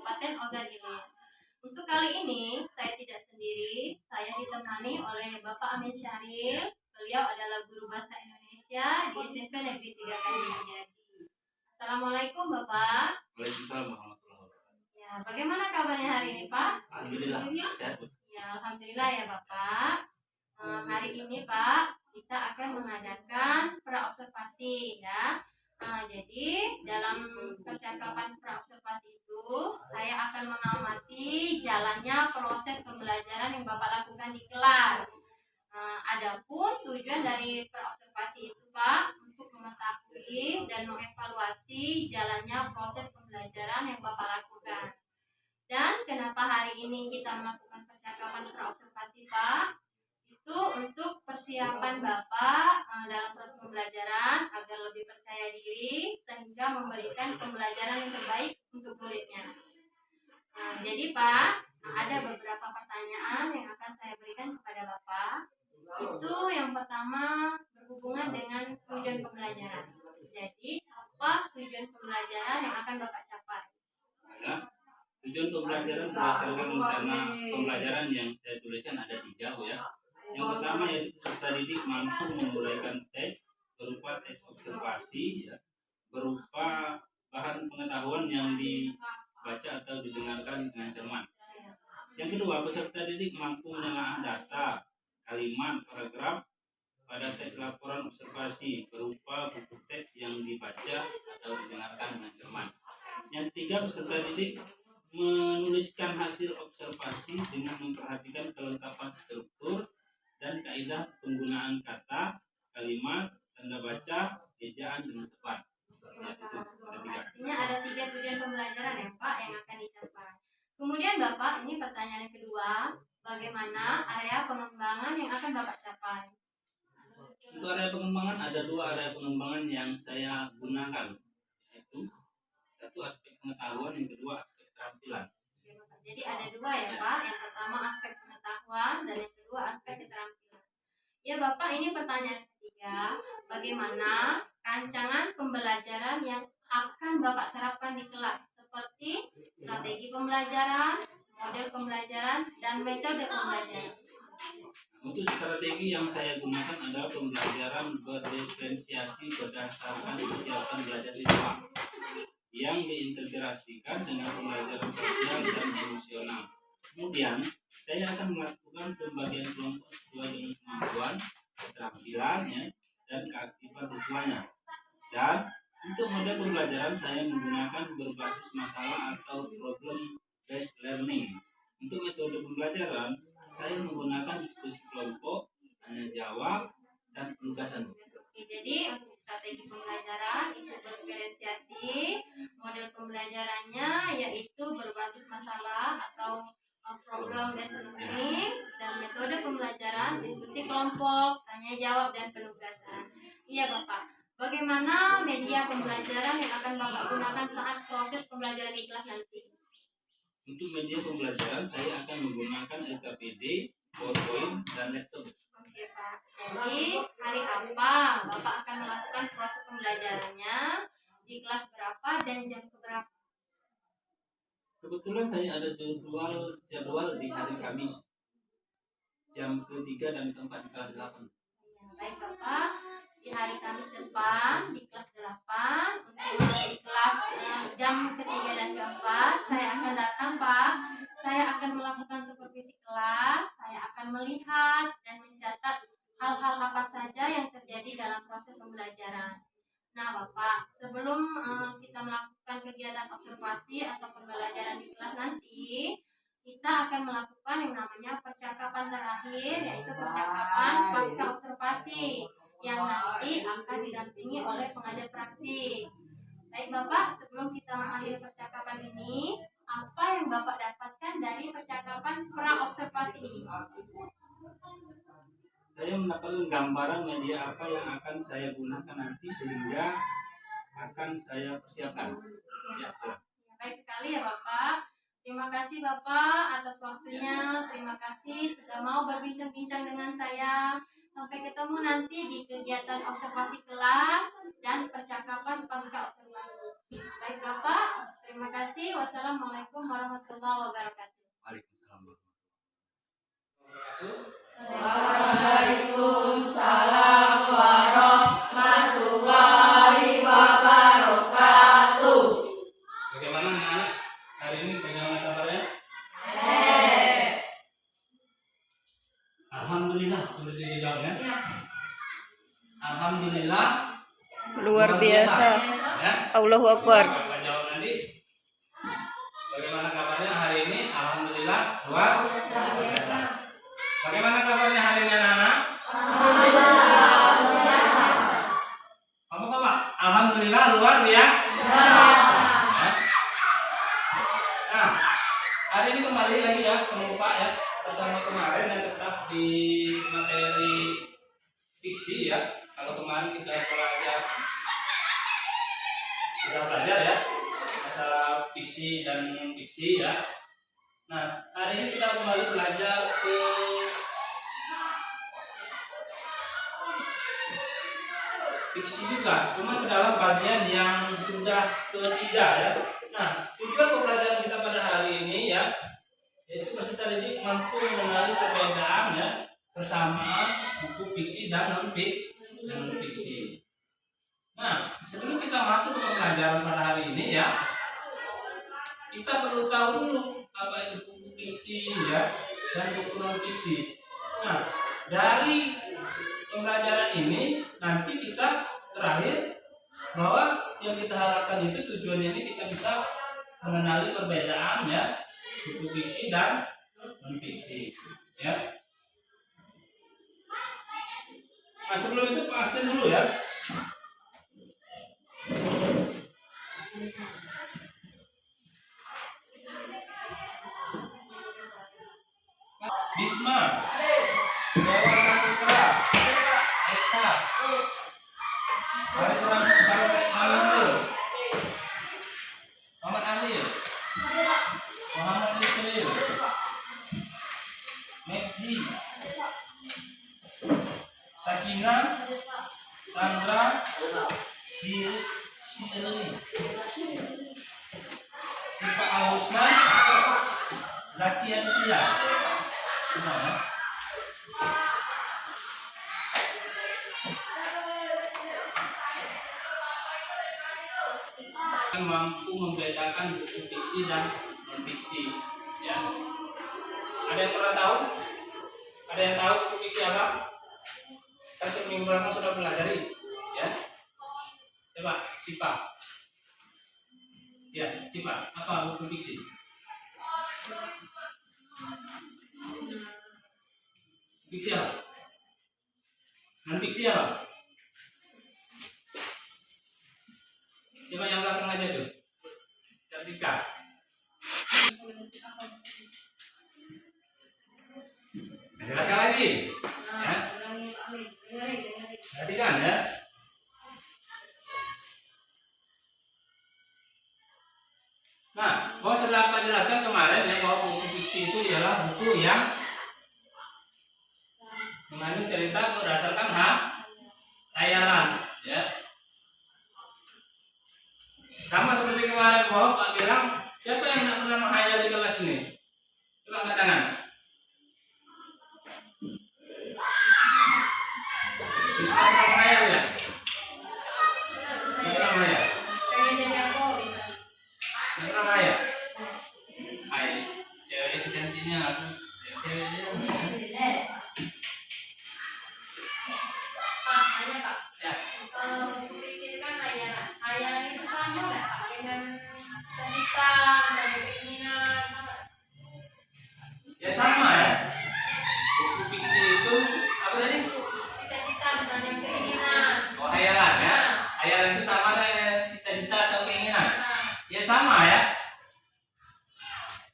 Kabupaten Ogan-Ilir. Untuk kali ini saya tidak sendiri, saya ditemani oleh Bapak Amin Syahril. Beliau adalah guru bahasa Indonesia di SMP Negeri 3 Kalimanjati. Assalamualaikum Bapak. Waalaikumsalam warahmatullahi wabarakatuh. Ya, bagaimana kabarnya hari ini Pak? Alhamdulillah sehat. Ya, alhamdulillah ya Bapak. Hari ini Pak, kita akan mengadakan praobservasi ya. Jadi dalam percakapan praobservasi itu saya akan mengamati jalannya proses pembelajaran yang Bapak lakukan di kelas. Adapun tujuan dari praobservasi itu Pak untuk mengetahui dan mengevaluasi jalannya proses pembelajaran yang Bapak lakukan. Dan kenapa hari ini kita melakukan percakapan praobservasi Pak? Itu untuk persiapan Bapak dalam proses pembelajaran agar lebih percaya diri sehingga memberikan pembelajaran yang terbaik untuk muridnya. Jadi Pak, ada beberapa pertanyaan yang akan saya berikan kepada Bapak. Itu yang pertama berhubungan dengan tujuan pembelajaran. Jadi apa tujuan pembelajaran yang akan Bapak capai? Ya, tujuan pembelajaran berdasarkan rencana pembelajaran yang saya tuliskan ada 3 ya. Yang pertama yaitu peserta didik mampu menguraikan teks berupa teks observasi ya, berupa bahan pengetahuan yang dibaca atau didengarkan dengan cermat. Yang kedua, peserta didik mampu menelaah data, kalimat, paragraf pada teks laporan observasi berupa buku teks yang dibaca atau didengarkan dengan cermat. Yang ketiga, peserta didik menuliskan hasil observasi dengan memperhatikan kelengkapan struktur dan kaidah penggunaan kata, kalimat, tanda baca, ejaan dengan tepat. Ya, itu ketiga. Artinya ada 3 tujuan pembelajaran ya Pak yang akan dicapai. Kemudian Bapak, ini pertanyaan yang kedua, bagaimana area pengembangan yang akan Bapak capai? Untuk area pengembangan ada 2 area pengembangan yang saya gunakan, yaitu satu aspek pengetahuan, yang kedua aspek keterampilan. Jadi ada 2 ya Pak, yang pertama aspek pengetahuan dan yang kedua aspek keterampilan. Ya Bapak, ini pertanyaan ketiga, bagaimana rancangan pembelajaran yang akan Bapak terapkan di kelas, seperti strategi pembelajaran, model pembelajaran, dan metode pembelajaran. Untuk strategi yang saya gunakan adalah pembelajaran berdiferensiasi berdasarkan kesiapan belajar siswa yang diintegrasikan dengan pembelajaran sosial dan emosional. Kemudian, saya akan melakukan pembagian kelompok sesuai dengan kemampuan, keterampilannya, dan keaktifan siswanya. Dan untuk model pembelajaran saya menggunakan berbasis masalah atau problem based learning. Untuk metode pembelajaran saya menggunakan diskusi kelompok, tanya jawab, dan penugasan. Oke, jadi untuk strategi pembelajaran itu berdiferensiasi, model pembelajarannya yaitu berbasis masalah atau problem based learning, dan metode pembelajaran diskusi kelompok, tanya jawab, dan penugasan. Iya Bapak, bagaimana media pembelajaran yang akan Bapak gunakan saat proses pembelajaran di kelas nanti? Untuk media pembelajaran saya akan menggunakan LKPD, PowerPoint, dan laptop. Oke Pak, jadi hari apa Bapak akan melakukan proses pembelajarannya, di kelas berapa dan jam berapa? Kebetulan saya ada jadwal di hari Kamis, jam ke-3 dan ke-4 di kelas 8. Ya, baik Bapak, di hari Kamis depan di kelas 8, untuk di kelas jam ke-3 dan ke-4 saya akan datang Pak. Saya akan melakukan supervisi kelas, saya akan melihat dan mencatat hal-hal apa saja yang terjadi dalam proses pembelajaran. Nah Bapak, sebelum kita melakukan kegiatan observasi atau pembelajaran di kelas nanti, kita akan melakukan yang namanya percakapan terakhir, yaitu percakapan pasca observasi yang nanti akan didampingi oleh pengajar praktik. Baik Bapak, sebelum kita mengakhiri percakapan ini, apa yang Bapak dapatkan dari percakapan pra-observasi ini? Saya mendapatkan gambaran media apa yang akan saya gunakan nanti sehingga akan saya persiapkan. Ya, baik sekali ya Bapak. Terima kasih Bapak atas waktunya. Terima kasih sudah mau berbincang-bincang dengan saya. Sampai ketemu nanti di kegiatan observasi kelas dan percakapan pasca observasi. Baik Bapak, terima Terima kasih. Wassalamualaikum warahmatullahi wabarakatuh. Waalaikumsalam Waalaikumsalam warahmatullahi wabarakatuh. Bagaimana anak-anak hari ini? Bagaimana kabarnya? Alhamdulillah, boleh dijawab ya? Alhamdulillah Luar biasa. ya. Allahu Akbar. Bapak jawab nanti. Bagaimana kabarnya hari ini? Alhamdulillah luar biasa. Bagaimana kabarnya hari ini anak-anak? Apa Pak? Alhamdulillah luar biasa. Ya. Nah, hari ini kembali lagi ya Pak ya, bersama kemarin yang tetap di materi fiksi ya. Kalau kemarin kita sudah belajar ya masalah fiksi dan non fiksi ya. Nah, hari ini kita kembali belajar ke fiksi juga, cuma ke dalam bagian yang sudah ketiga ya. Nah, tujuan pembelajaran kita pada hari ini ya, yaitu peserta didik mampu mengenali perbedaan ya bersama buku fiksi dan non fiksi. Nah, sebelum kita masuk ke pembelajaran pada hari ini ya, kita perlu tahu dulu apa itu buku fiksi ya dan buku non fiksi. Nah, dari pembelajaran ini nanti kita terakhir bahwa yang kita harapkan itu tujuannya ini kita bisa mengenali perbedaan ya buku fiksi dan non fiksi ya. Nah, sebelum itu Pak absen dulu ya. Bisma, Dewa Saputra, Eka, Haris Ramil, Muhammad Alil, Muhammad Yusril, Mexi, Sakina, Sandra, Siri, Sipa Al-Husman, Zakia Tia. Gimana? Mampu membedakan buku fiksi dan non fiksi ya. Ada yang pernah tahu? Ada yang tahu buku fiksi apa? Kan seminggu belakang sudah pelajari ya. Coba Sipa. Ya, Sipa, apa buku fiksi? Fiksi apa? Non fiksi apa? Coba yang belakang aja tuh. Ketika. Ada lagi. Ya. Perhatikan ya. Nah, mau sudah Pak jelaskan kemarin ya bahwa buku fiksi itu ialah buku yang mengandung cerita berdasarkan khayalan ya. Sama seperti kemarin bahwa Pak bilang, siapa yang tidak pernah menghayal di kelas ini? Coba angkat tangan. Bisa pernah menghayal ya? Pernah menghayal? Pernah menghayal? Hai, cewek itu cantiknya aku. Ceweknya. Ya sama ya. Buku fiksi itu apa tadi? Cita-cita misalnya keinginan. Oh, hayalan ya. Hayalan itu sama dengan cita-cita atau keinginan. Ya sama ya.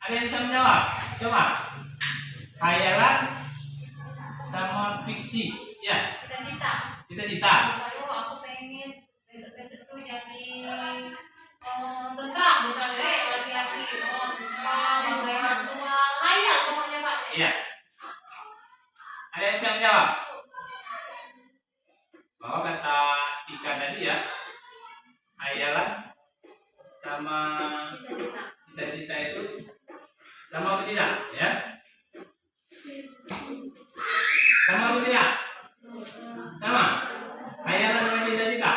Ada yang bisa menjawab? Coba. Hayalan sama fiksi. Ya. Cita-cita. Cita-cita. Lalu aku pengen besok-besok tuh jadi tentara misalnya laki-laki tentara tua hayal pokoknya Pak. Iya. Ada yang bisa menjawab? Bahwa kata Tika tadi ya, hayalan sama Sama atau tidak? Ya. Sama atau tidak? Sama. Hayalan dengan cita-cita.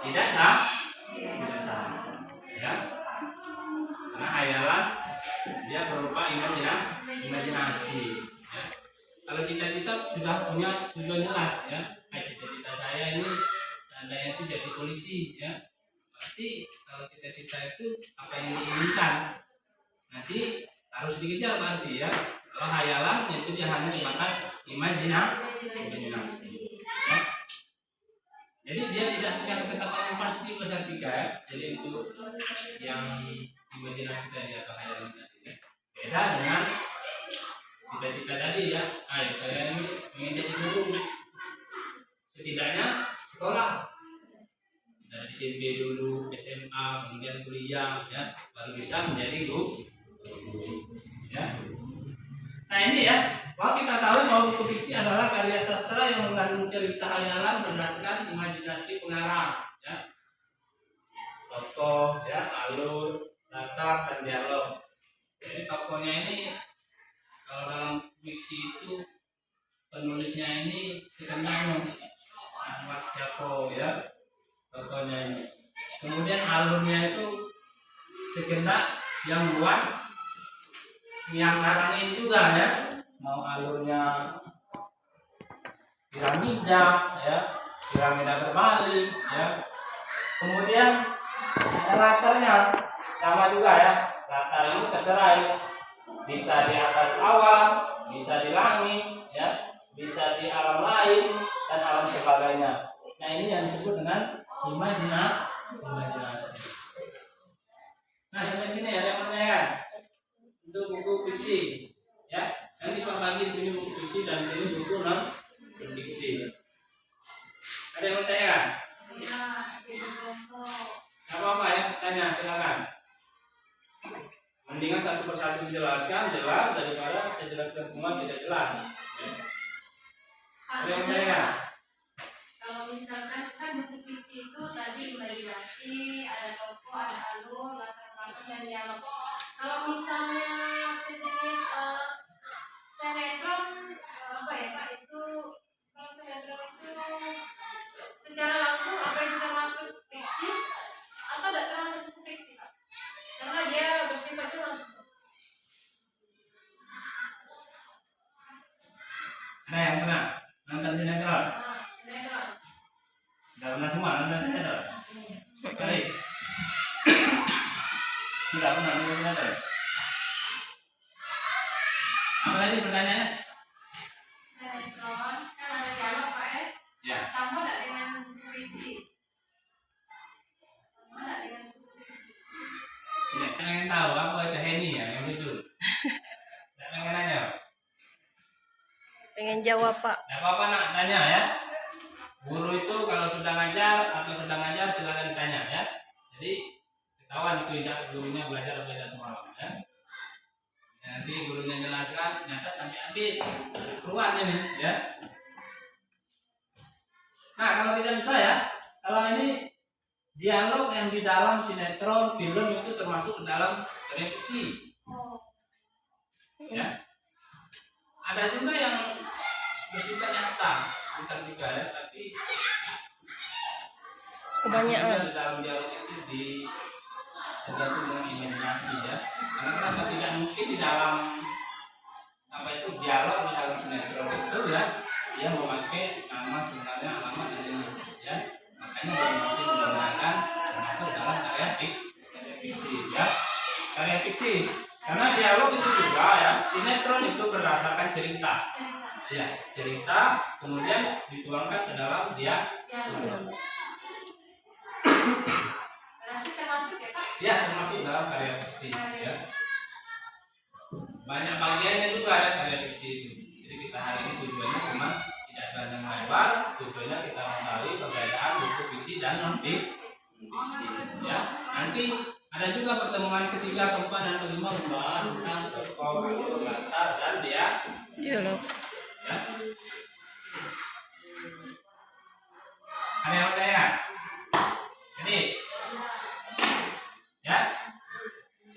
Tidak sama. Tidak sama. Ya. Karena hayalan dia berupa imajinasi. Ya. Kalau cita-cita sudah punya tujuan jelas, ya. Kayak cita-cita saya ini seandainya itu jadi polisi, ya. Berarti kalau cita-cita itu apa yang diinginkan, nanti harus dikejar berarti, ya. Kalau hayalan itu dia hanya sebatas imajinasi. Ya. Jadi dia tidak punya ketetapan yang pasti besar 3, ya. Jadi itu yang imajinasi tadi atau hayalan tadi, ya. Beda dengan cita-cita tadi, ya. Saya ini ingin jadi guru. Setidaknya sekolah dari SMP dulu, SMA, kemudian kuliah, ya, baru bisa menjadi guru. Ya. Nah ini, ya, bahwa kita tahu bahwa buku fiksi adalah karya sastra yang mengandung cerita hayalan berdasarkan imajinasi pengarang, ya. Tokoh, ya, alur, latar, dan dialog. Jadi tokohnya ini kalau dalam fiksi itu penulisnya ini sekenal Ahmad Syafo, ya, tokohnya ini. Kemudian alurnya itu sekenal yang buat yang ngarangin juga, ya. Mau alurnya piramida, ya, piramida berbalik, ya. Kemudian latarnya sama juga, ya. Latar ini terserah, ya. Bisa di atas awan, bisa di langit, ya, bisa di alam lain dan alam sebagainya. Nah ini yang disebut dengan imajinasi. Nah sampai sini ada yang menanyakan untuk buku fiksi, ya. Nanti Pak bagi di sini buku fiksi dan di sini buku non fiksi. Ada yang menanyakan? Apa-apa, ya, tanya silakan. Mendingan satu persatu dijelaskan jelas daripada dijelaskan semua tidak jelas. Ya. Ada yang menanyakan? Kalau misalkan kan buku fiksi itu tadi imajinasi, ada tokoh, ada alur, latar belakang dan dialog. Kalau misalnya sejenis sinetron, apa ya Pak, itu kalau sinetron itu secara langsung apa itu termasuk fiksi atau tidak termasuk buku fiksi Pak? Karena dia bersifat itu langsung. Ada yang pernah nonton sinetron? Sinetron. Sudah pernah semua nonton sinetron? Baik. Sudah pernah nonton sinetron? Apa tadi pertanyaannya? Sinetron kan ada dialog Pak, Ya. sama tidak dengan buku fiksi? Sama tidak dengan buku fiksi? Tidak pengen tahu apa itu Henny, ya, yang itu. Tidak pengen nanya. Pengen jawab, Pak. Tidak apa-apa nak tanya, ya. Guru itu kalau sudah ngajar atau sedang ngajar silakan ditanya, ya. Jadi ketahuan itu ya gurunya belajar atau tidak semalam, ya. Nanti gurunya jelaskan ternyata sampai habis keluar ini, ya. Nah kalau tidak bisa, ya, kalau ini dialog yang di dalam sinetron film itu termasuk dalam fiksi, ya. Ada juga yang bersifat nyata misal 3, ya, tapi Kebanyakan. di dalam dialog itu tergantung dengan imajinasi, ya. Karena kenapa tidak mungkin di dalam apa itu dialog di dalam sinetron itu, ya, dia memakai nama sebenarnya alamat ini, ya. Makanya dia masih menggunakan termasuk dalam karya fiksi, ya. Karya fiksi karena dialog itu juga, ya, sinetron itu berdasarkan cerita, ya, cerita kemudian dituangkan ke dalam Berarti termasuk ya Pak? dia termasuk dalam karya fiksi, ya. Banyak bagiannya juga, ya, karya fiksi itu. Jadi kita hari ini tujuannya cuma tidak banyak melebar, tujuannya kita mengetahui perbedaan buku fiksi dan non fiksi, ya. Nanti ada juga pertemuan ketiga, keempat, dan kelima membahas tentang tokoh, alur, latar, dan dialog, Dialog. ya. Ada yang bertanya? Ini, ya,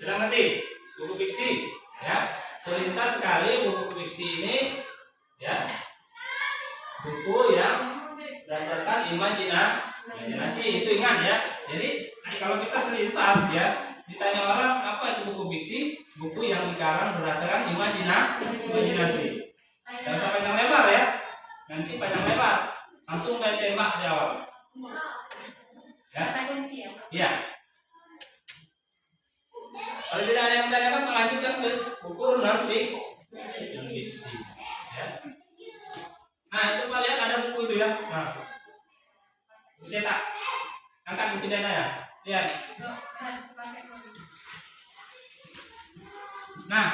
sudah ngerti buku fiksi, ya. Selintas sekali buku fiksi ini, ya, buku yang berdasarkan imajinasi itu ingat ya. Jadi kalau kita selintas ya, ditanya orang apa itu buku fiksi, buku yang dikarang berdasarkan imajinasi. Jangan usah panjang lebar ya. Nanti panjang lebar, langsung main tembak di awal. Ya. Kata kunci ya. Iya. Kalau tidak ada yang menanyakan, melanjutkan ke buku non fiksi. Ya. Nah itu kalian ada buku itu ya. Nah, buku cetak. Angkat buku cetak ya. Lihat. Nah,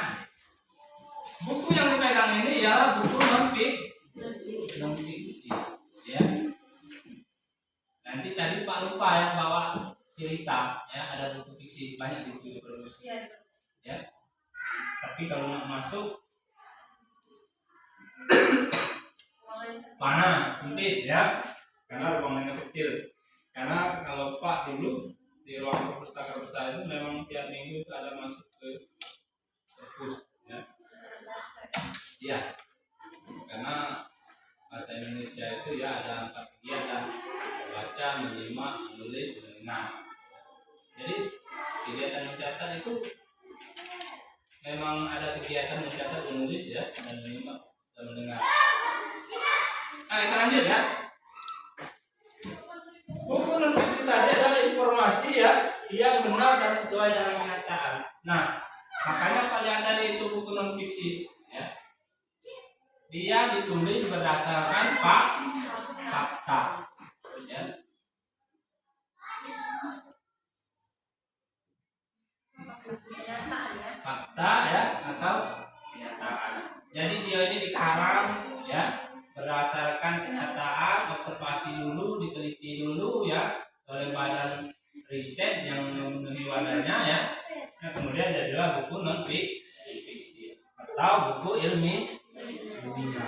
buku yang dipegang ini ya buku non fiksi. Ya. Nanti tadi Pak lupa ya bawa cerita ya, ada buku fiksi banyak di studio produksi. Ya. Tapi kalau nggak masuk panas, sempit ya, karena ruangannya kecil. Karena kalau Pak dulu di ruang perpustakaan besar itu memang tiap minggu itu ada masuk ke perpus, ya. Iya, karena bahasa Indonesia itu ya ada 4 kegiatan: baca, menyimak, menulis, mendengar. Jadi kegiatan mencatat itu memang ada kegiatan mencatat, menulis ya, dan menyimak dan mendengar. Nah kita lanjut ya. Buku non fiksi tadi adalah informasi ya yang benar dan sesuai dengan kenyataan. Nah makanya Pak lihat tadi itu buku non fiksi ya. Dia ditulis berdasarkan fakta ya. Fakta ya atau kenyataan. Jadi dia ini dikarang ya berdasarkan kenyataan, observasi dulu, diteliti dulu ya oleh badan riset yang memenuhi wadahnya ya. Nah, kemudian jadilah buku non fiksi atau buku ilmiah. Ya.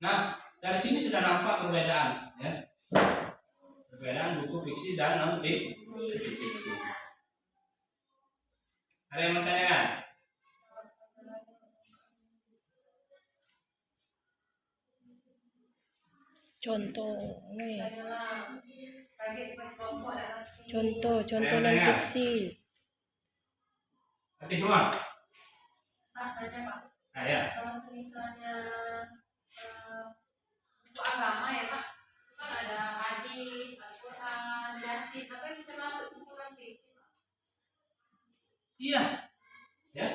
Nah, dari sini sudah nampak perbedaan ya. Perbedaan buku fiksi dan non fiksi. Ada yang mau tanyakan? Contoh non fiksi. Nanti semua. Pak saja Pak. Nah ya. Kalau misalnya buku agama ya Pak, kan ada hadis, Al-Quran, Yasin, apa yang termasuk buku non fiksi Pak? Iya. Ya.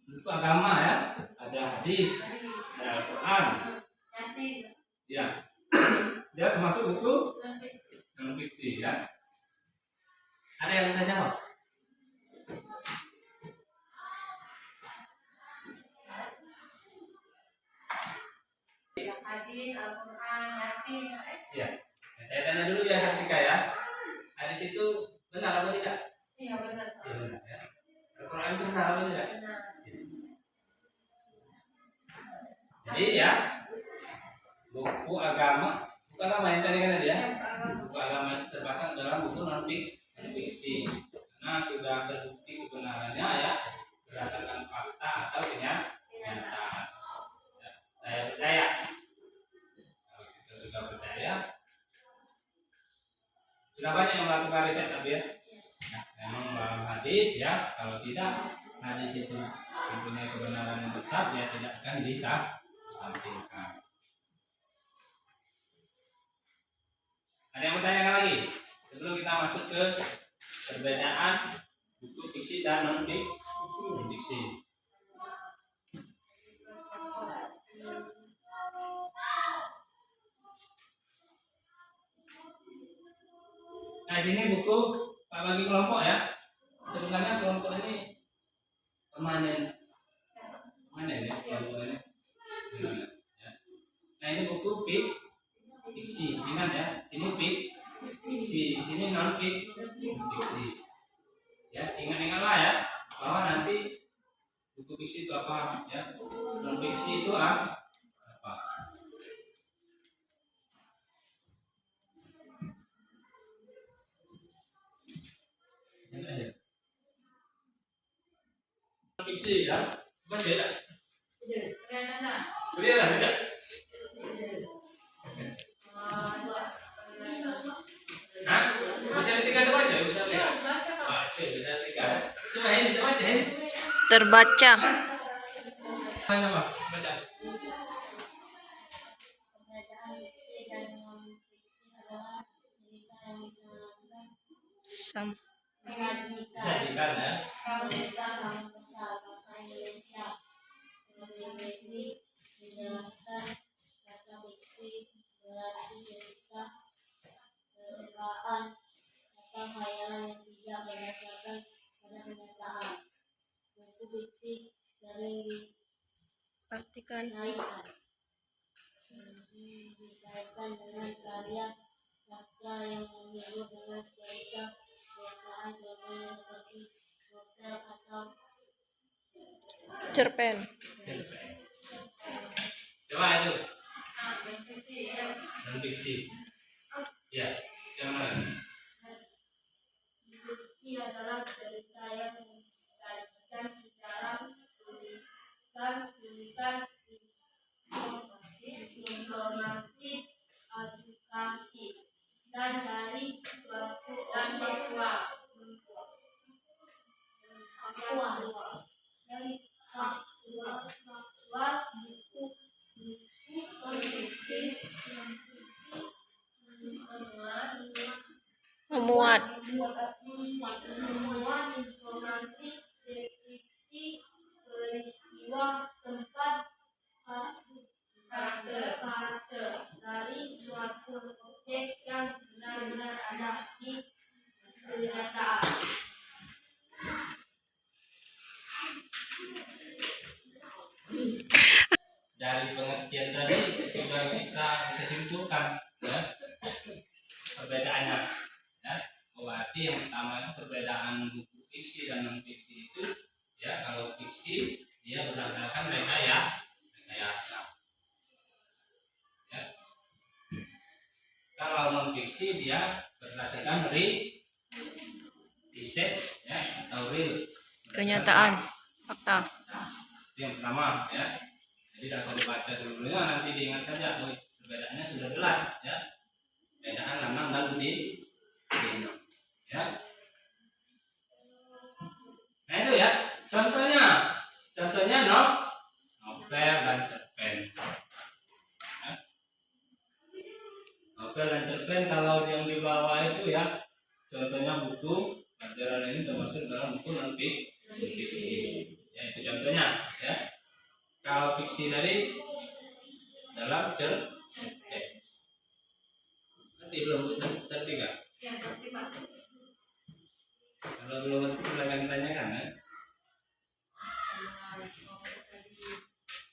Buku agama ya, ada hadis, ada Al-Quran. Yasin. Ya. Dia termasuk buku Non fiksi. non fiksi ya. Ada yang tanya apa? Hadis, Al-Quran, Yasin. Ya. Nah, saya tanya dulu ya Kartika ya. Hadis itu benar atau tidak? Iya benar Pak. Ya, benar ya. Al-Quran itu benar atau tidak? Benar. Jadi ya, buku agama yang tadi kan ya. Buku agama itu terpasang dalam buku non fiksi. Karena sudah terbukti kebenarannya ya berdasarkan fakta atau kenyataan. Ya, saya percaya. Kalau kita sudah percaya, sudah banyak yang melakukan riset tapi ya. Nah, memang dalam hadis ya, kalau tidak hadis itu mempunyai kebenaran yang tetap, ya tidak akan ditampilkan. Ada yang bertanya lagi sebelum kita masuk ke perbedaan buku fiksi dan non fiksi? Nah sini buku Pak bagi kelompok ya. Sebenarnya kelompok ini permanen ya kelompok ini. Ya. Nah ini buku fiksi, ingat ya. Ini fiksi, di sini non fiksi. Ya ingatlah ya bahwa nanti buku fiksi itu apa ya. Non fiksi itu apa? fiksi ya. Baca tidak? Kelihatan. Kelihatan tidak? Hah? Bisa tiga terbaca? Bisa lihat? Baca, bisa tiga. Coba ini terbaca ini. Terbaca. Mana Pak? Baca. Sam. Disajikan ya. Artikan. Dikaitkan dengan karya sastra yang menyebut dengan cerita kebiasaan contohnya seperti novel atau Cerpen. Coba itu. Non fiksi. Ya, yang mana? fiksi adalah cerita yang disajikan secara tulisan informatif, edukatif, dan dari suatu faktual buku fiksi Memuat. memuat informasi deskripsi peristiwa tempat karakter dari suatu objek yang benar-benar ada di kenyataan. Dari pengertian tadi sudah kita bisa simpulkan ya, perbedaannya ya. Berarti yang pertama itu perbedaan buku fiksi dan non fiksi itu ya, kalau fiksi dia berdasarkan rekayasa ya. Kalau non fiksi dia berdasarkan riset ya, atau real, Kenyataan. Fakta. itu yang pertama ya. Jadi tidak usah dibaca sebelumnya, nanti diingat saja. Oh, perbedaannya sudah jelas ya. Perbedaan lanang dan dino ya. Nah itu ya contohnya novel dan cerpen ya. Novel dan cerpen kalau yang di bawah itu ya, contohnya buku pelajaran ini termasuk dalam buku non fiksi ya, itu contohnya ya. Kalau fiksi tadi dalam cerpen. Nanti belum sertifikat. Kalau belum silakan ditanyakan ya.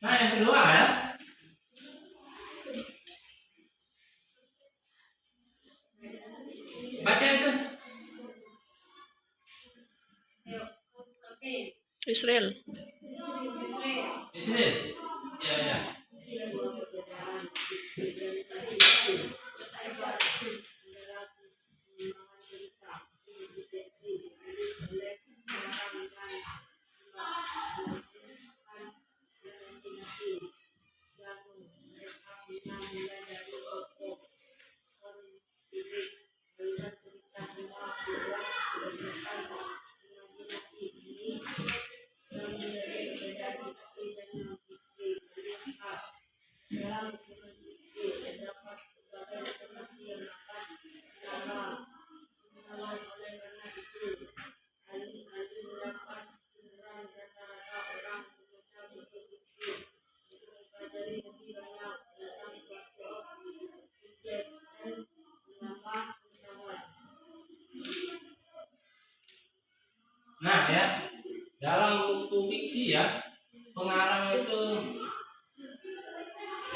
Nah yang kedua ya, baca itu Israel. di sini ya. Nah ya, dalam buku fiksi ya, pengarang itu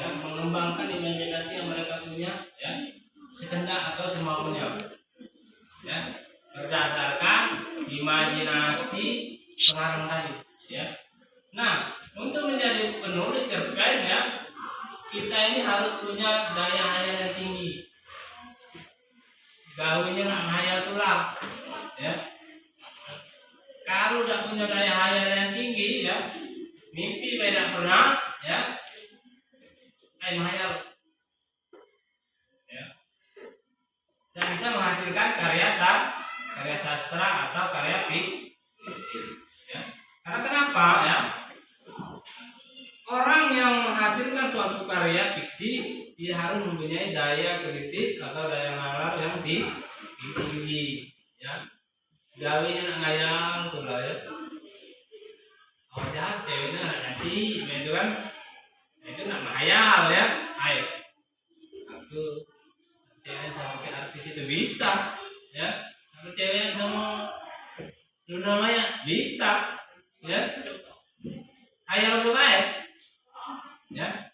ya mengembangkan imajinasi yang mereka punya ya, sekehendak atau semaunya ya, berdasarkan imajinasi pengarang tadi ya. Nah, untuk menjadi penulis cerpen ya, kita ini harus punya daya hayal yang tinggi, gawinya hayal tulang ya. Kalau tidak punya daya hayal yang tinggi, ya, mimpi tidak pernah, ya, hayal, ya, dan bisa menghasilkan karya sastra atau karya fiksi, ya. Karena kenapa, ya? Orang yang menghasilkan suatu karya fiksi, dia harus mempunyai daya kritis atau daya nalar yang tinggi, ya. Gawinya ngayal tuh lah, ya. Oh jahat ceweknya anak nyati, itu kan, itu nama hayal, ya. Ayo, aku cewek sama si artis itu bisa, ya. Aku cewek sama Luna Maya bisa, ya. Hayal tuh baik, ya.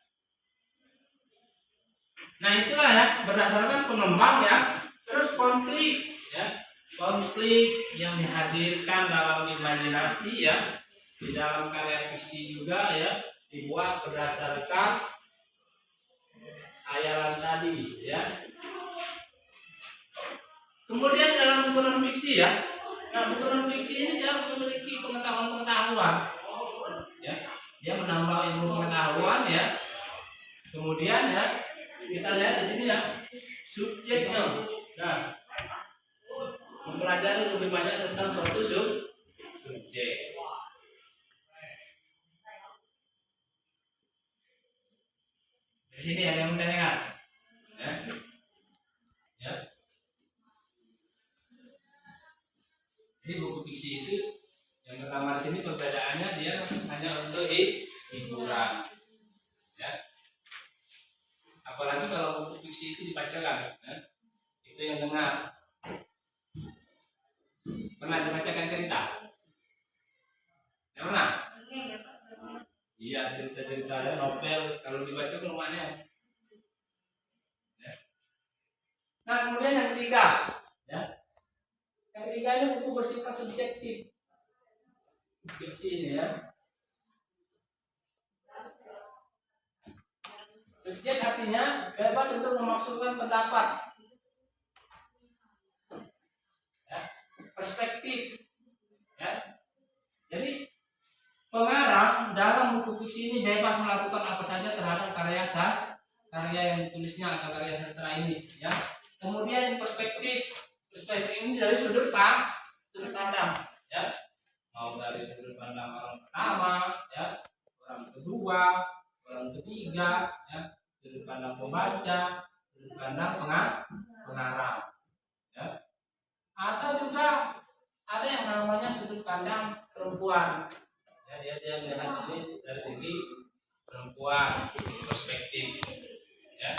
Nah itulah, ya, berdasarkan pengembang, ya. Terus konflik, ya. Konflik yang dihadirkan dalam imajinasi, ya, di dalam karya fiksi juga, ya, dibuat berdasarkan hayalan tadi, ya. Kemudian dalam buku non fiksi, ya, nah buku non fiksi ini dia memiliki pengetahuan, ya, dia menambah ilmu pengetahuan, ya. Kemudian, ya, kita lihat di sini, ya, subjeknya, nah, mempelajari lebih banyak tentang suatu subjek. Di sini ada yang menanyakan, ya, ya. Jadi buku fiksi itu yang pertama di sini perbedaannya dia hanya untuk hiburan, ya. Apalagi kalau buku fiksi itu dibacakan, ya, itu yang dengar. Pernah dibacakan cerita? Yang mana? Iya, cerita-cerita novel kalau dibaca ke rumahnya. Ya. Nah, kemudian yang ketiga, ya. Yang ketiga ini buku bersifat subjektif. Fiksi ini, ya. Subjek artinya bebas untuk memasukkan pendapat, ya, perspektif, ya. Jadi pengarang dalam buku fiksi ini bebas melakukan apa saja terhadap karya yang ditulisnya atau karya sastra ini, ya. Kemudian perspektif ini dari sudut pandang, ya. Mau dari sudut pandang orang pertama, ya, orang kedua, orang ketiga, ya, sudut pandang pembaca, sudut pandang pengarang, ya. Atau juga ada yang namanya sudut pandang perempuan. Ya, dia melihat ini dari segi perempuan, perspektif, ya.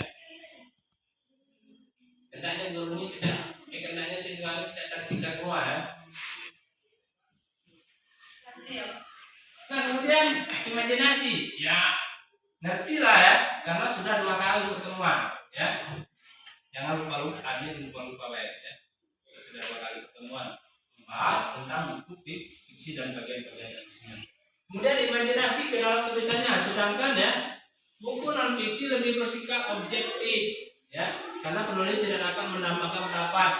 Hendaknya guru ini hendaknya siswa ini cerita semua, ya. Nah kemudian imajinasi, ya, ngerti lah, ya, karena sudah 2 kali pertemuan, ya. Jangan lupa baik, ya. Sudah 2 kali pertemuan membahas tentang buku fiksi dan bagian-bagian isinya. Kemudian imajinasi ke dalam tulisannya, sedangkan, ya, buku non fiksi lebih bersikap objektif, ya, karena penulis tidak akan menambahkan pendapat.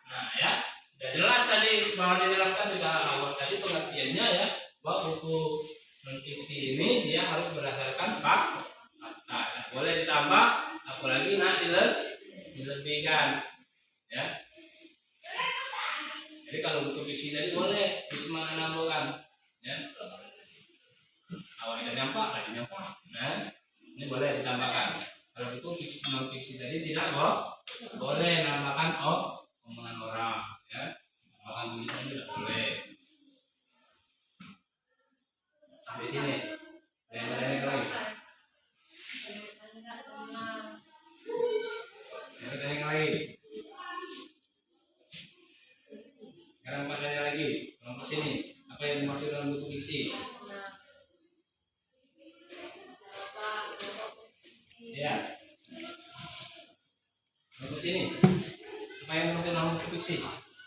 Nah, ya, sudah jelas tadi bahwa dijelaskan di awal tadi pengertiannya, ya, bahwa buku non fiksi ini dia harus berdasarkan fakta. Nah, boleh ditambah, apalagi dilebihkan, ya. Jadi kalau buku fiksi tadi boleh bisa menambahkan, ya. Awalnya nyampak, lagi nyampak. Nah, ini boleh ditambahkan. Kalau itu fiksi non fiksi tadi tidak boleh nambahkan omongan orang, ya. Nambahkan tulisan tidak boleh. Sampai sini. Yang lagi. Yang lagi. Sekarang tanya lagi. Kelompok sini. Apa yang dimaksud dalam buku fiksi? Ya. Kelompok sini. Apa yang dimaksud dalam buku fiksi?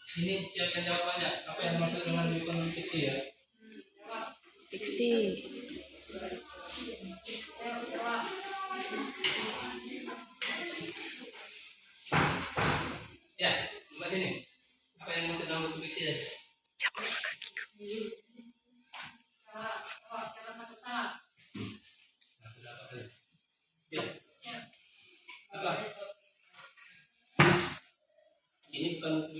Sini siapkan jawabannya. Apa yang dimaksud dengan buku fiksi, ya? Fiksi. Ya, kelompok sini. Apa yang dimaksud dalam buku fiksi, ya?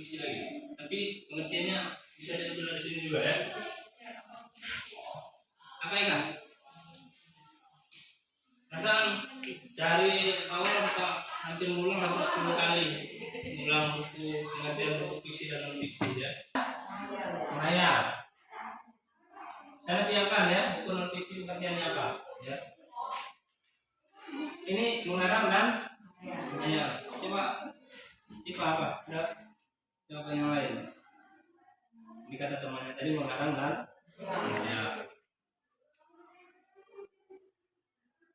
fiksi lagi. Tapi pengertiannya bisa diambil dari sini juga ya. Apa ya? Perasaan dari awal Pak hampir ngulang hampir 10 kali ngulang buku pengertian buku fiksi dan non fiksi ya. Maya, saya siapkan ya buku non fiksi pengertiannya apa ya. Ini mengarang dan Maya. Coba tipe apa? Ada coba yang lain. Ini kata temannya tadi mengarang dan Maya.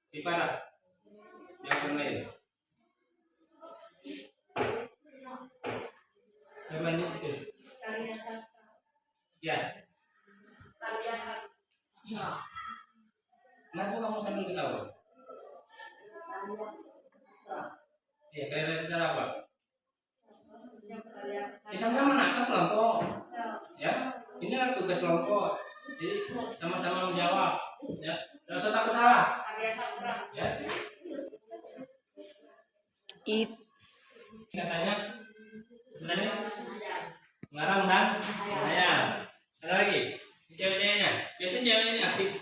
Tipe ada yang lain. Siapa ini itu? Ya. Kenapa kamu sambil ketawa? Iya, karya saudara apa? Sama-sama menangkap kelompok. Ya, inilah tugas kelompok. Jadi sama-sama menjawab. Ya, tidak usah takut salah. Ya. Katanya, tadi mengarang dan Maya. Ada lagi? Cewek-ceweknya. Biasanya ceweknya ini aktif.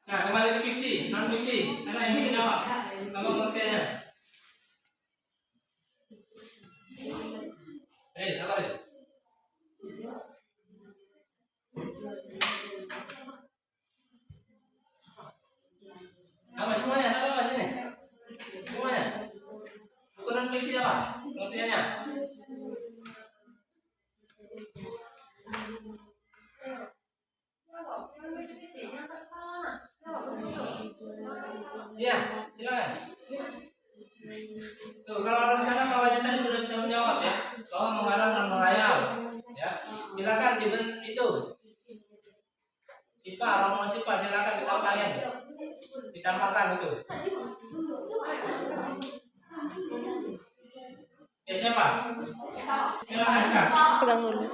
Nah, kembali ke fiksi, non fiksi. Mana yang bikin awak? Kamu pengertiannya? Apa ini? Apa semuanya? Apa sini? Semuanya. Buku non fiksi apa? Pengertiannya? Iya, silakan. Tuh, kalau rencana kawannya tadi sudah bisa menjawab ya, bahwa mengarang dan menghayal, ya, silakan itu. Sipa, romo sipa, silakan ditambahin, ditambahkan itu. Ya siapa? Silakan Kak. Pegang dulu.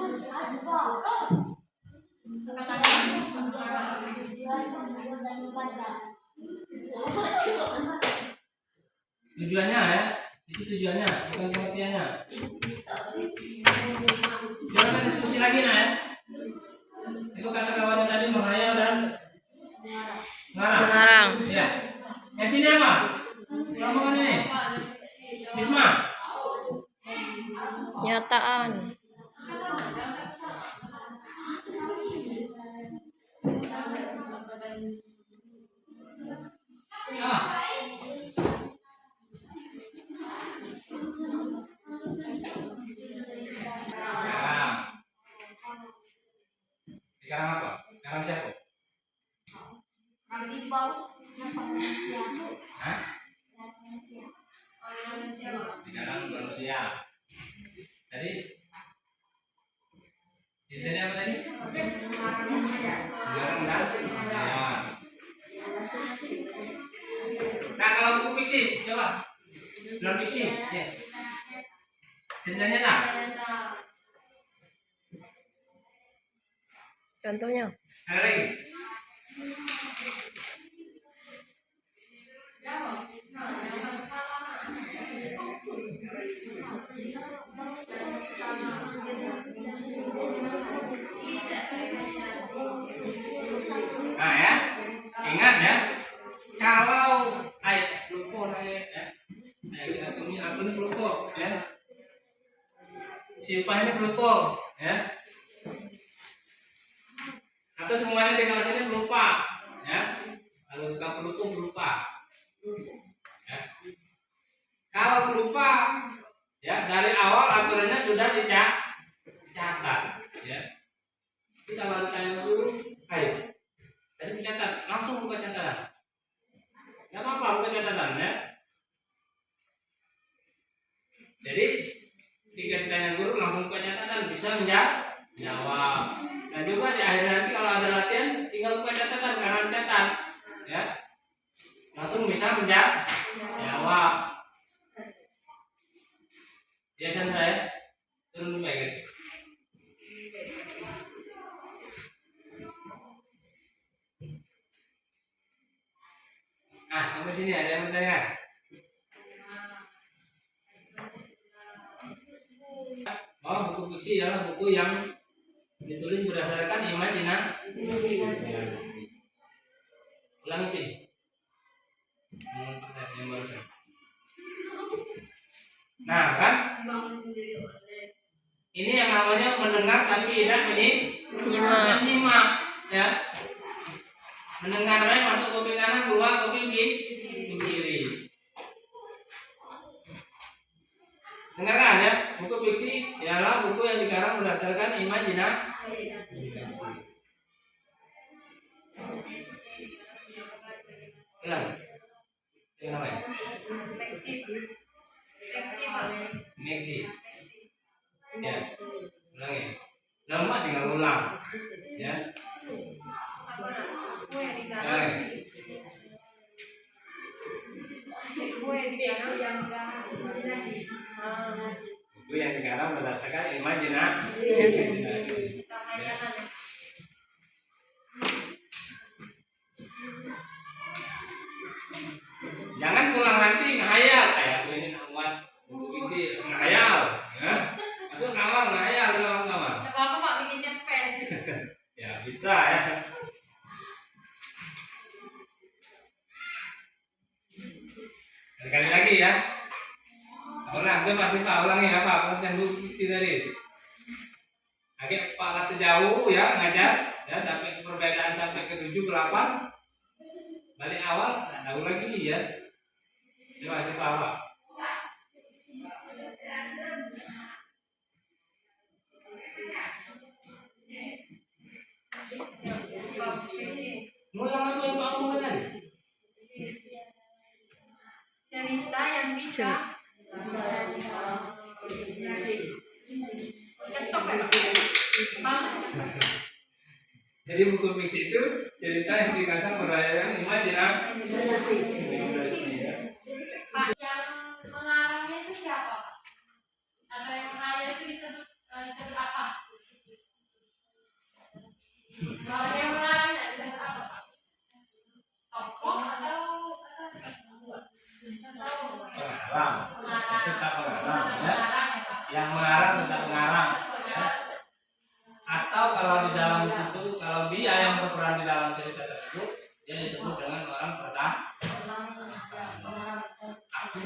Tujuannya ya, itu tujuannya, bukan pengertiannya. Jangan diskusi lagi nah ya. Itu kata kawannya tadi menghayal dan Mengarang. Ya. Yang sini apa? Rombongan ini. Bisma. Nyataan. Ah. Sekarang apa? Sekarang siapa? Hah? Sekarang manusia. Tadi ini apa tadi? Sekarang dan ya. Nah, kalau buku fiksi, coba. Non fiksi, ya. Contohnya tak? Contohnya. Ada lagi? Nah ya, ingat ya, kalau ayat lupa ya, aku ini lupa ya, siapa ini lupa ya, atau semuanya di kelas ini lupa ya, kalau bukan pelupuk berupa ya. Kalau berupa ya dari awal aturannya sudah dicatat ya. Kita baru tanya dulu, ayo tadi dicatat, langsung buka catatan, nggak apa-apa buka catatan ya. Jadi ketika ditanya guru langsung buka catatan, bisa menjawab. Dan juga di akhir nanti kalau ada latihan tinggal buka catatan karena dicatat ya, langsung bisa menjawab. Ya Sandra ya, turun baik. fiksi adalah buku yang ditulis berdasarkan imajinasi. Ulangi Pin. Nah kan, ini yang namanya mendengar tapi tidak menyimak, ya. Mendengarnya masuk kuping kanan, keluar kuping kiri. Dengarkan ya, buku fiksi ialah buku yang dikarang berdasarkan imajinasi. Ulang. Yang namanya? Fiksi. Ya. Ulangi. Lama tinggal ulang. Ya. Ulangi. Buku yang dikarang berdasarkan imajinasi. Jangan pulang nanti ngehayal kayak ini buat buku fiksi ngehayal, ya. Masuk kamar ngehayal di dalam kamar. Aku Pak bikin cepet. Ya bisa ya. Sekali lagi ya. Ulang, gue masih Pak ulangi ya Pak, pengertian buku fiksi tadi. Oke, Pak kata jauh ya ngajar ya sampai perbedaan sampai ke 7 ke 8. Balik awal, tahu lagi ya. Coba masih Pak. Ngulang apa yang Pak omongkan tadi? Cerita yang bisa. Jadi buku fiksi itu cerita yang dikasih berdasarkan imajinasi. Pak, yang mengarangnya itu siapa? Atau yang mengarang itu disebut apa? Kalau yang mengarangnya disebut apa, Pak? Tokoh atau Pengarang. Tetap pengarang ya. Yang mengarang tetap pengarang ya. Atau kalau di dalam situ, kalau dia yang berperan di dalam cerita tersebut, dia disebut dengan orang pertama. Aku,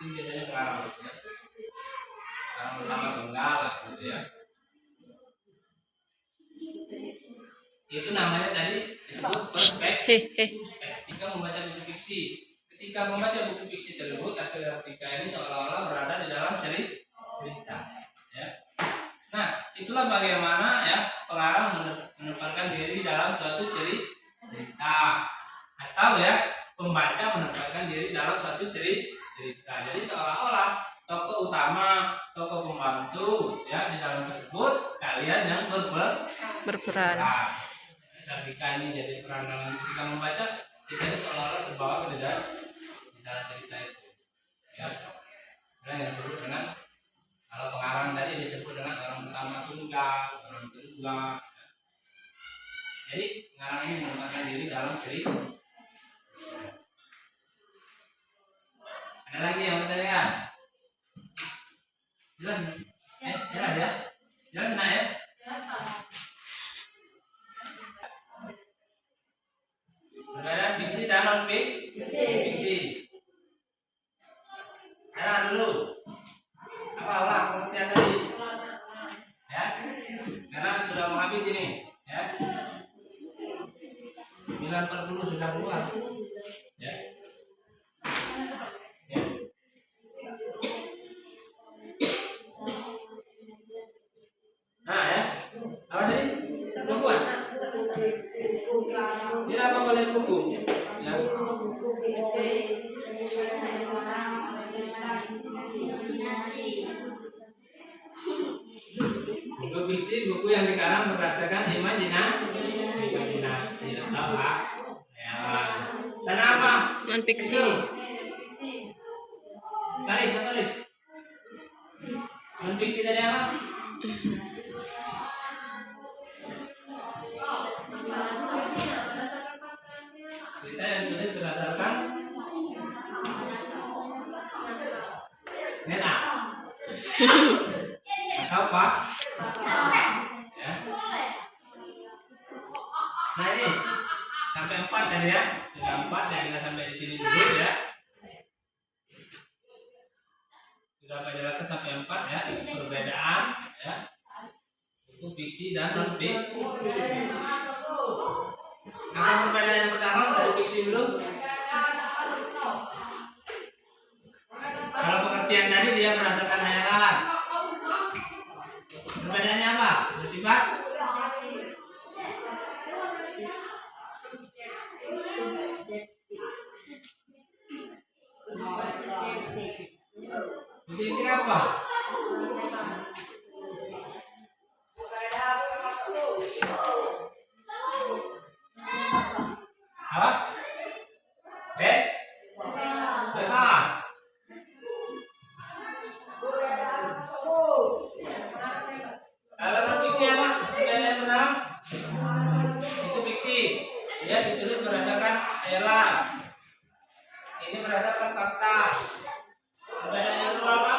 ini biasanya pengarang ya. Orang pertama tunggal gitu ya. Itu namanya tadi disebut perspektif. Ketika membaca buku fiksi, ketika membaca buku fiksi tersebut, hasil ketika ini seolah-olah berada di dalam cerita ya. Nah, itulah bagaimana ya pengarang menempatkan diri dalam suatu cerita, atau ya pembaca menempatkan diri dalam suatu cerita. Jadi seolah-olah tokoh utama, tokoh pembantu ya di dalam tersebut kalian yang berperan. Ketika ini jadi peran dalam ketika membaca, kita ini seolah-olah terbawa ke dalam cerita itu. Ya, nah yang disebut dengan kalau pengarang tadi disebut dengan orang pertama tunggal, orang kedua. Jadi pengarang ini menempatkan diri dalam cerita. Ada lagi yang bertanya? Jelas? Jelas ya? Jelas nak ya? Perbedaan fiksi dan non fiksi. Karena dulu apa ulang pengertian tadi? Ya, karena sudah mau habis ini. Ya, 9:40 sudah keluar. Ya. Ya. Nah ya, apa tadi? Bukuan. Tidak apa boleh buku. Ya. Buku fiksi, buku yang dikarang berdasarkan imajinasi atau khayalan. Dan apa? Non fiksi. Tulis. Non fiksi tadi apa? Cerita yang ditulis berdasarkan neta atau apa? sudah menjelaskan sampai 4 ya, perbedaan ya itu fiksi dan non fiksi. Apa perbedaan yang pertama dari fiksi dulu? Kalau pengertian tadi dia berdasarkan hayalan. Perbedaannya apa? Bersifat inti apa? Apa? Bebas. Kalau non fiksi apa? Perbedaan yang benar? Itu fiksi. Ya ditulis berdasarkan hayalan. Ini berdasarkan fakta. Perbedaan yang kedua apa?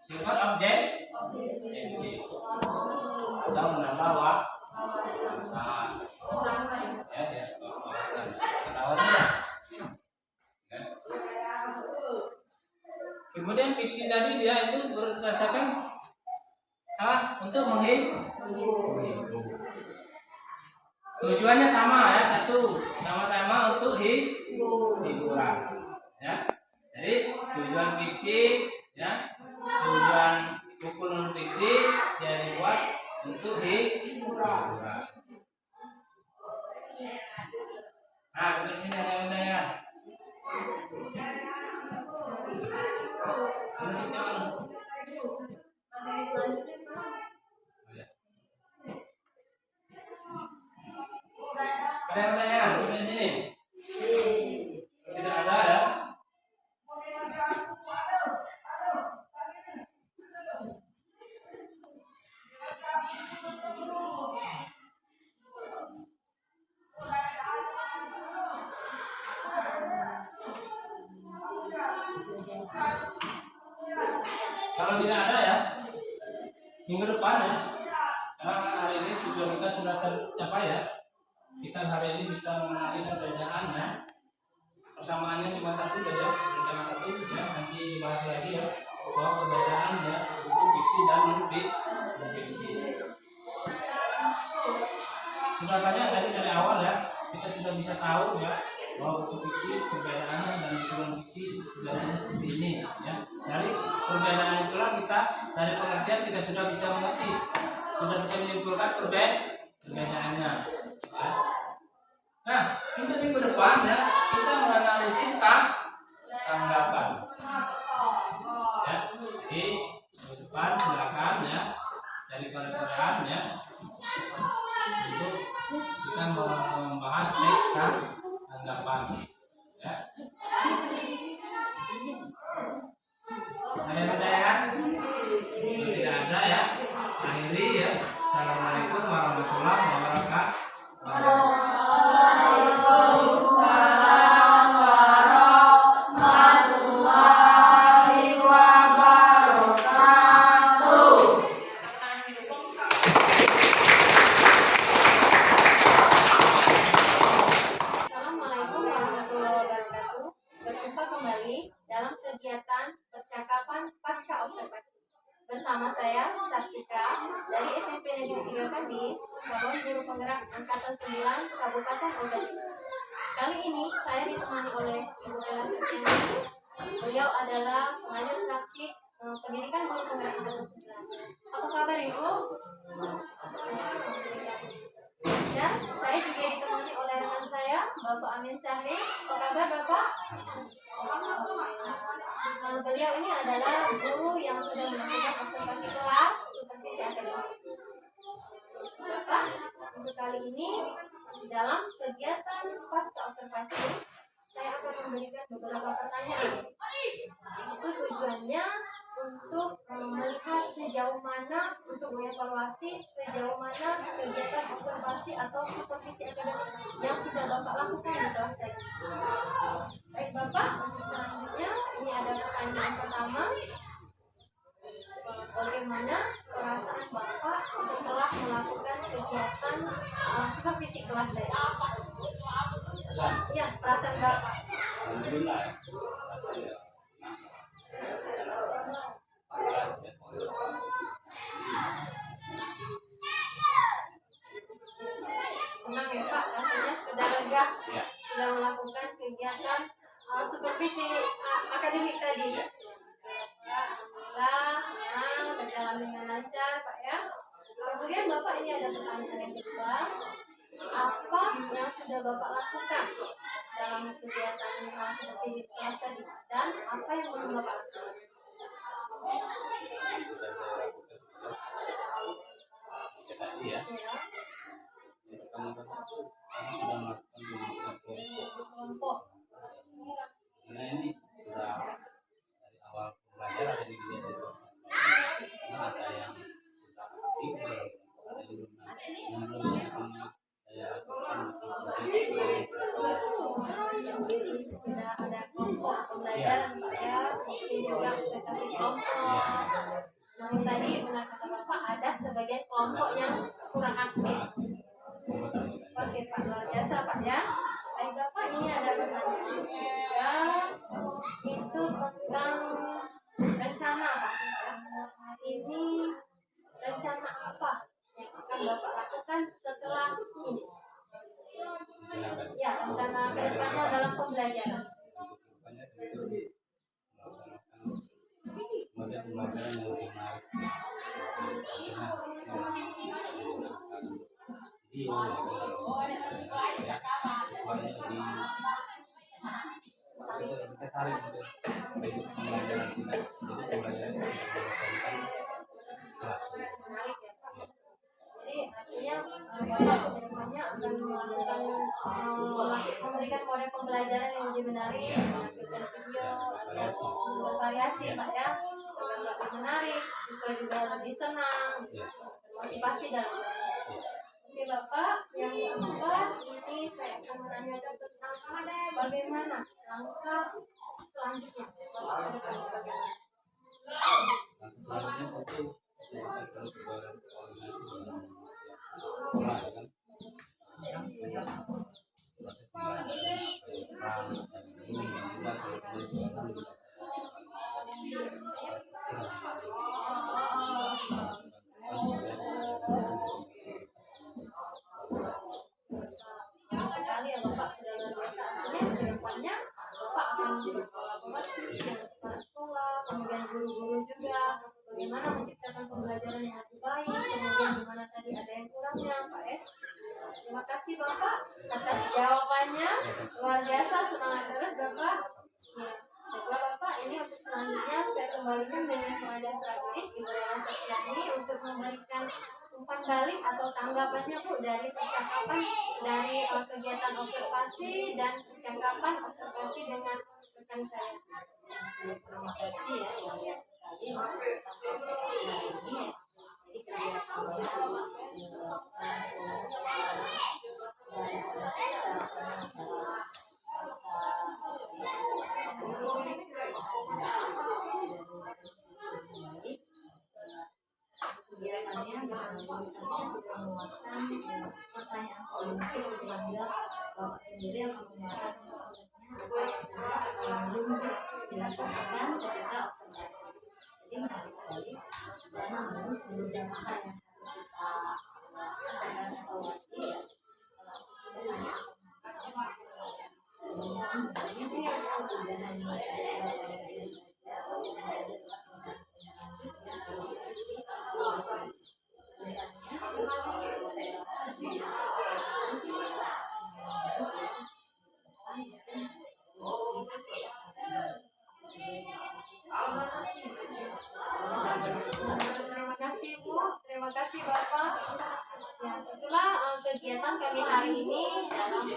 Sifat objek atau menambah wawasan. Ya, ya, wawasan. Tahunya. Ya. Kemudian fiksi tadi dia itu berdasarkan apa? Untuk menghibur. Tujuannya sama ya, satu sama-sama untuk hiburan. Ya. Jadi tujuan fiksi ya, tujuan buku non fiksi dia dibuat untuk hiburan. Nah, di sini ada undangan. Ada yang bertanya? Di sini. Tidak ada ya? Kalau tidak ada ya, minggu depan ya, karena hari ini tujuan kita sudah tercapai ya, kita hari ini bisa mengenali perbedaannya. Persamaannya cuma satu saja, bersama satu ya, nanti dibahas lagi ya, bahwa perbedaannya itu fiksi dan non fiksi. Sudah banyak dari awal ya, kita sudah bisa tahu ya, bahwa buku fiksi perbedaannya dan buku non fiksi perbedaannya seperti ini ya. Dari perbedaan itulah kita dari pengertian kita sudah bisa mengerti, sudah bisa menyimpulkan perbedaannya. Ya. Nah, untuk minggu depan ya kita menganalisis tanggapan. Ya, di minggu depan silakan ya dari kawan-kawan ya untuk kita membahas tanggapan. Ya. Ada pertanyaan? Tidak ada ya. Akhiri ya. Assalamualaikum warahmatullahi wabarakatuh. Assalamualaikum warahmatullahi wabarakatuh. Berjumpa kembali dalam kegiatan percakapan pasca observasi. Bersama saya Saktika dari SMP Negeri 3 Kandis, calon guru penggerak angkatan 9 Kabupaten Ogan. Kali ini saya ditemani oleh Ibu Ella Suciani. Beliau adalah pengajar praktik pendidikan guru penggerak angkatan 9. Apa kabar Ibu? Dan saya juga ditemani oleh rekan saya, Bapak Amin Syahri. Apa kabar Bapak? Beliau ini adalah guru yang sudah melakukan observasi kelas supervisi akademik. Bapak, untuk kali ini dalam kegiatan pasca observasi, saya akan memberikan beberapa pertanyaan. Itu tujuannya untuk melihat sejauh mana, untuk mengevaluasi sejauh mana kegiatan observasi atau supervisi akademik yang sudah Bapak lakukan di kelas tadi. Baik Bapak, untuk selanjutnya ini ada pertanyaan pertama. bagaimana perasaan Bapak setelah melakukan kegiatan supervisi kelas tadi? Ya, perasaan Bapak. Alhamdulillah ya. Kelas ya. Senang ya Pak, rasanya sudah lega, Ya. sudah melakukan kegiatan supervisi akademik tadi. Ya. Alhamdulillah, senang, berjalan dengan lancar Pak ya. Kemudian Bapak ini ada pertanyaan yang kedua, apa yang sudah Bapak lakukan dalam kegiatan seperti di kelas tadi, dan apa yang belum Bapak lakukan? Sudah saya lakukan tugas ya tadi ya. Ya, Yang pertama kami sudah melakukan pembentukan kelompok. kelompok. Karena ini sudah dari awal pembelajaran jadi dilihat dari kelompok. Karena ada yang sudah aktif dalam kelompok, ada yang belum akan saya lakukan Sudah ada kelompok pembelajaran Pak ya, mungkin juga presentasi kelompok. Namun tadi benar kata Bapak ada sebagian kelompok yang kurang aktif. Oke Pak, luar biasa Pak ya. Baik Bapak, ini ada pertanyaan juga, itu tentang rencana Pak. Ini rencana apa yang akan Bapak lakukan setelah ini? Ya, rencana kedepannya dalam pembelajaran. Melaksanakan pembelajaran yang lebih menarik. Kita tarik dari pembelajaran kita, jadi pembelajaran kelas. Menarik ya Pak. Jadi artinya Bapak kedepannya akan melakukan memberikan model pembelajaran yang lebih menarik, melakukan video atau bervariasi Pak ya, agar lebih menarik, siswa juga lebih senang, motivasi dalam belajar. Oke Bapak, yang kedua ini saya akan menanyakan tentang bagaimana langkah selanjutnya Bapak ke depan bagaimana? Selanjutnya tentu kita perlu berkoordinasi dengan sekolah ya kan. Proses pembelajaran dan ini juga sekolah Sekali ya Bapak, sudah luar biasa. Artinya ke depannya Bapak akan berkolaborasi dengan kepala sekolah, kemudian guru-guru juga, bagaimana menciptakan pembelajaran yang lebih baik, kemudian gimana tadi ada yang kurangnya Pak ya. Terima kasih Bapak atas jawabannya, luar biasa, semangat terus Bapak. Ya, baiklah Bapak, ini untuk selanjutnya saya kembalikan dengan pengajar prajurit Ibu Rela Septiani untuk memberikan umpan balik atau tanggapannya Bu dari percakapan dari kegiatan observasi dan percakapan observasi dengan rekan saya. Terima kasih ya, luar biasa sekali ini ya. Jadi kegiatannya kegiatannya dengan tulisannya sudah memuatkan pertanyaan politik sehingga Bapak sendiri akan menguatkan apa yang sudah belum dilaksanakan ketika observasi. Jadi menarik sekali karena menurut jamaah yang harus kita laksanakan evaluasi ya. Terima kasih Bu, terima kasih Bapak. Ya, itulah kegiatan kami hari ini dalam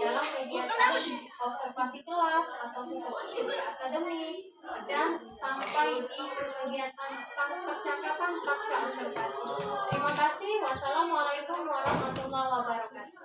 dalam kegiatan observasi kelas atau supervisi akademik dan sampai di kegiatan percakapan pasca observasi. Terima kasih. Wassalamualaikum warahmatullahi wabarakatuh.